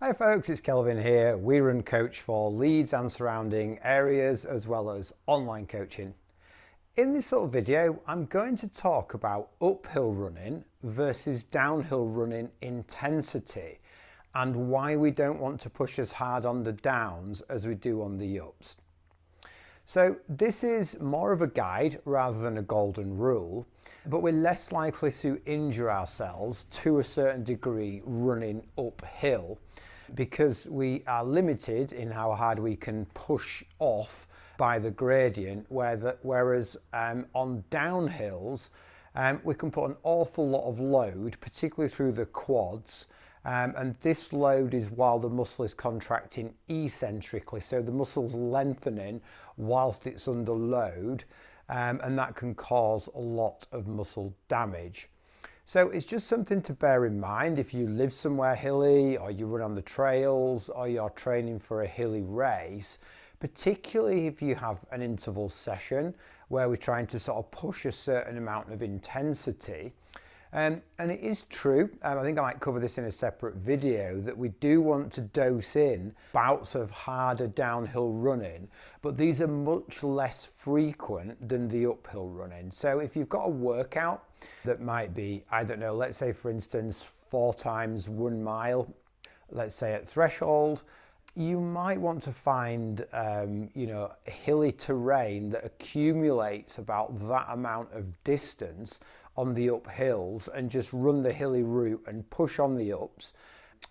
Hi folks, it's Kelvin here. We run Coach for Leeds and surrounding areas as well as online coaching. In this little video, I'm going to talk about uphill running versus downhill running intensity and why we don't want to push as hard on the downs as we do on the ups. So this is more of a guide rather than a golden rule, but we're less likely to injure ourselves to a certain degree running uphill because we are limited in how hard we can push off by the gradient, whereas on downhills we can put an awful lot of load, particularly through the quads, and this load is while the muscle is contracting eccentrically, so the muscle's lengthening whilst it's under load, and that can cause a lot of muscle damage. So it's just something to bear in mind if you live somewhere hilly, or you run on the trails, or you're training for a hilly race, particularly if you have an interval session where we're trying to sort of push a certain amount of intensity. And it is true, I think I might cover this in a separate video, that we do want to dose in bouts of harder downhill running, but these are much less frequent than the uphill running. So if you've got a workout that might be, I don't know, let's say for instance 4 times 1 mile, let's say at threshold, you might want to find hilly terrain that accumulates about that amount of distance on the uphills and just run the hilly route and push on the ups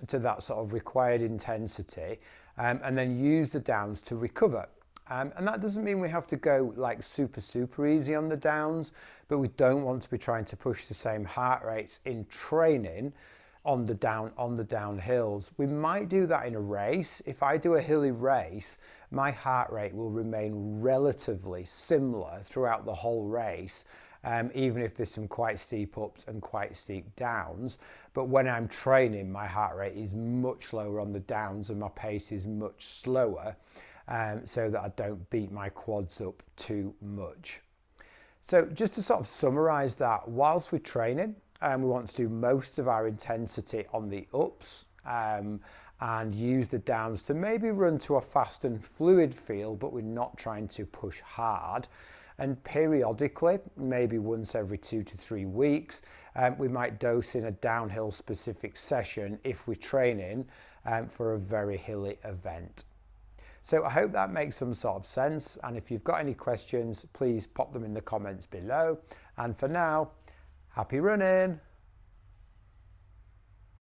to that sort of required intensity, and then use the downs to recover. And that doesn't mean we have to go like super easy on the downs, but we don't want to be trying to push the same heart rates in training on the downhills. We might do that in a race. If I do a hilly race, my heart rate will remain relatively similar throughout the whole race, even if there's some quite steep ups and quite steep downs. But when I'm training, my heart rate is much lower on the downs and my pace is much slower, so that I don't beat my quads up too much. So just to sort of summarize that, whilst we're training, we want to do most of our intensity on the ups, and use the downs to maybe run to a fast and fluid feel, but we're not trying to push hard. And periodically, maybe once every 2 to 3 weeks, we might dose in a downhill specific session if we're training for a very hilly event. So I hope that makes some sort of sense, and if you've got any questions, please pop them in the comments below. And for now, happy running!